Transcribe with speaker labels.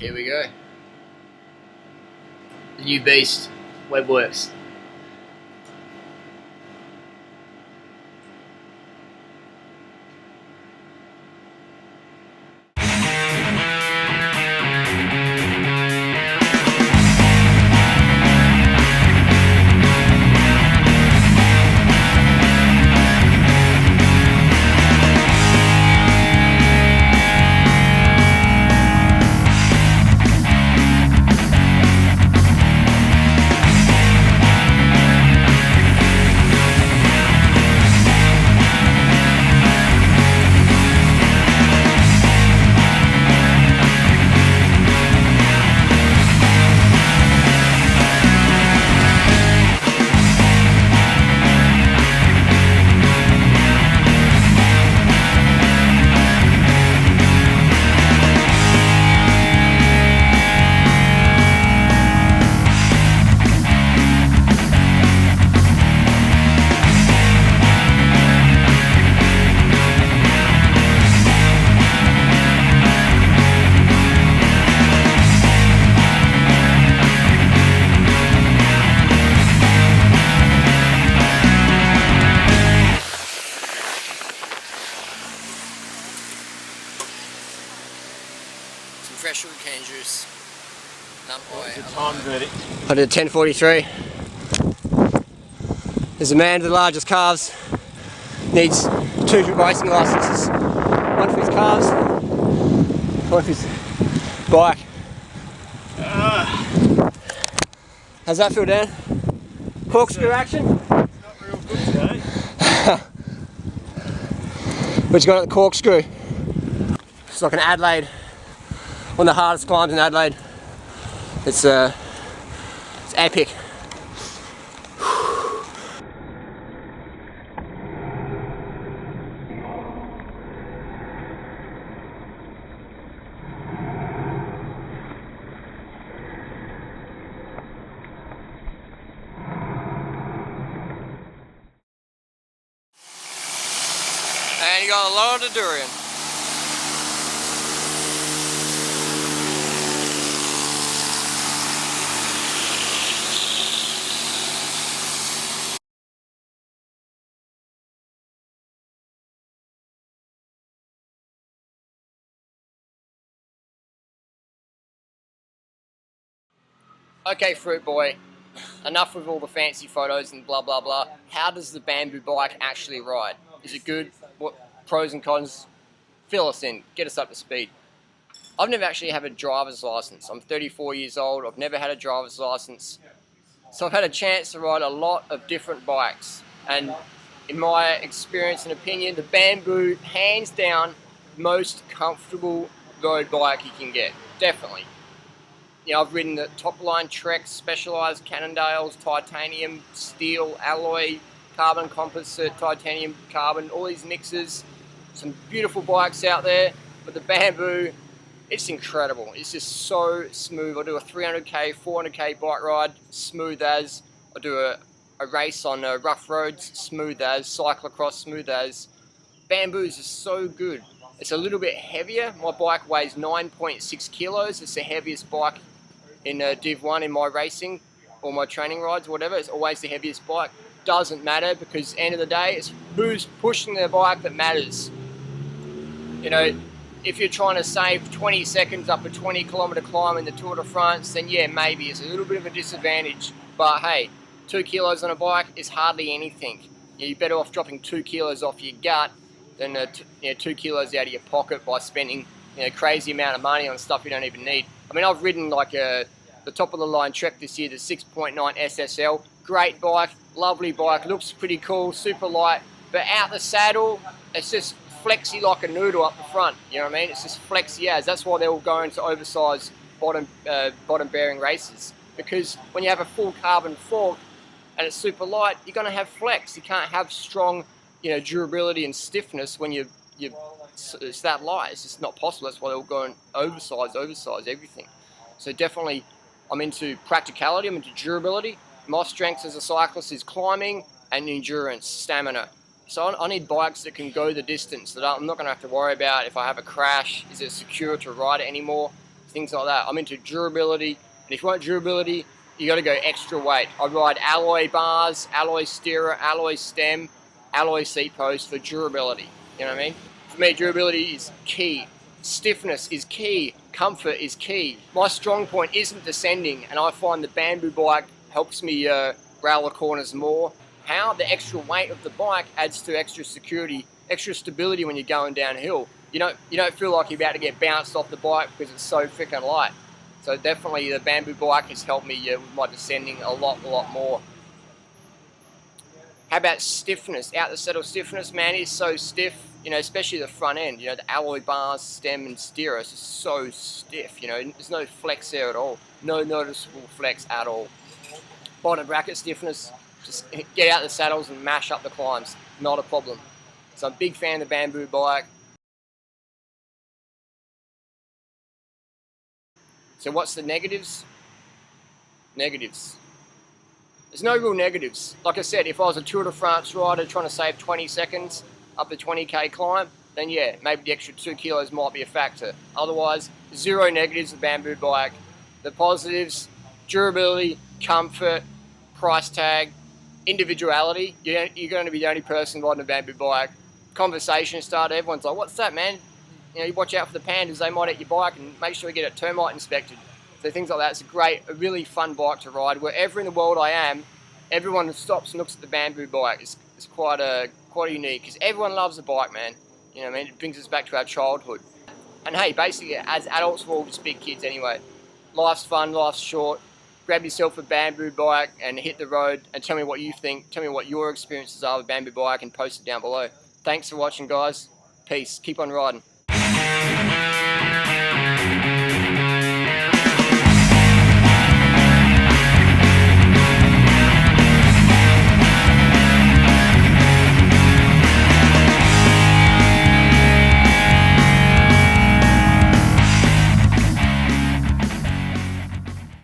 Speaker 1: Here we go. The new beast, Webworks.
Speaker 2: Fresh sugar cane juice.
Speaker 1: What's the time verdict?
Speaker 2: I did 10:43. There's a man with the largest calves. Needs 2 racing licenses. One for his calves, one for his bike. How's that feel, Dan? Corkscrew action?
Speaker 1: Not real good today.
Speaker 2: What you got at the corkscrew? It's like an Adelaide. One of the hardest climbs in Adelaide. It's epic. And you got a load of durian. Okay, fruit boy, enough with all the fancy photos and blah blah blah. How does the bamboo bike actually ride? Is it good? What pros and cons? Fill us in, get us up to speed. I've never actually had a driver's license. I'm 34 years old, I've never had a driver's license. So I've had a chance to ride a lot of different bikes. And in my experience and opinion, the bamboo, hands down, most comfortable road bike you can get, definitely. You know, I've ridden the top line Treks, Specialized, Cannondales, titanium, steel, alloy, carbon composite, titanium, carbon, all these mixes. Some beautiful bikes out there, but the bamboo, it's incredible. It's just so smooth. I do a 300k, 400k bike ride, smooth as. I do a race on rough roads, smooth as. Cyclocross, smooth as. Bamboo is just so good. It's a little bit heavier. My bike weighs 9.6 kilos. It's the heaviest bike in Div 1 in my racing or my training rides, whatever. It's always the heaviest bike. Doesn't matter, because end of the day, it's who's pushing their bike that matters. You know, if you're trying to save 20 seconds up a 20-kilometer climb in the Tour de France, then yeah, maybe it's a little bit of a disadvantage. But hey, 2 kilos on a bike is hardly anything. You're better off dropping 2 kilos off your gut than 2 kilos out of your pocket by spending crazy amount of money on stuff you don't even need. I mean, I've ridden like the top of the line Trek this year, the 6.9 SSL. Great bike, lovely bike, looks pretty cool, super light. But out the saddle, it's just flexy like a noodle up the front. You know what I mean? It's just flexy as. That's why they're all going to oversized bottom bearing races. Because when you have a full carbon fork and it's super light, you're going to have flex. You can't have strong, durability and stiffness when it's that light. It's just not possible. That's why they're all going oversized everything. So definitely, I'm into practicality. I'm into durability. My strengths as a cyclist is climbing and endurance, stamina. So I need bikes that can go the distance, that I'm not going to have to worry about if I have a crash, is it secure to ride it anymore. things like that. I'm into durability, and if you want durability, you got to go extra weight. I ride alloy bars, alloy steerer, alloy stem, alloy seat post for durability. You know what I mean? For me, durability is key. Stiffness is key. Comfort is key. My strong point isn't descending, and I find the Bamboo bike helps me rail the corners more. How? The extra weight of the bike adds to extra security, extra stability when you're going downhill. You don't feel like you're about to get bounced off the bike because it's so freaking light. So definitely the Bamboo bike has helped me with my descending a lot more. How about stiffness? Out the saddle stiffness, man, it's so stiff, you know, especially the front end. You know, the alloy bars, stem and steerer is so stiff, you know, there's no flex there at all. No noticeable flex at all. Bottom bracket stiffness, just get out the saddles and mash up the climbs. Not a problem. So I'm a big fan of the Bamboo bike. So what's the negatives? Negatives. There's no real negatives. Like I said, if I was a Tour de France rider trying to save 20 seconds up the 20k climb, then yeah, maybe the extra 2 kilos might be a factor. Otherwise, zero negatives of the Bamboo bike. The positives, durability, comfort, price tag, individuality. You're going to be the only person riding a Bamboo bike. Conversation starter, everyone's like, what's that, man? You know, you watch out for the pandas, they might hit your bike, and make sure you get it termite inspected. So things like that. It's a really fun bike to ride. Wherever in the world I am, everyone stops and looks at the Bamboo bike. It's quite unique because everyone loves the bike, man. You know what I mean? It brings us back to our childhood. And hey, basically, as adults, we're all just big kids anyway. Life's fun, life's short. Grab yourself a Bamboo bike and hit the road and tell me what you think. Tell me what your experiences are with Bamboo bike and post it down below. Thanks for watching, guys. Peace. Keep on riding.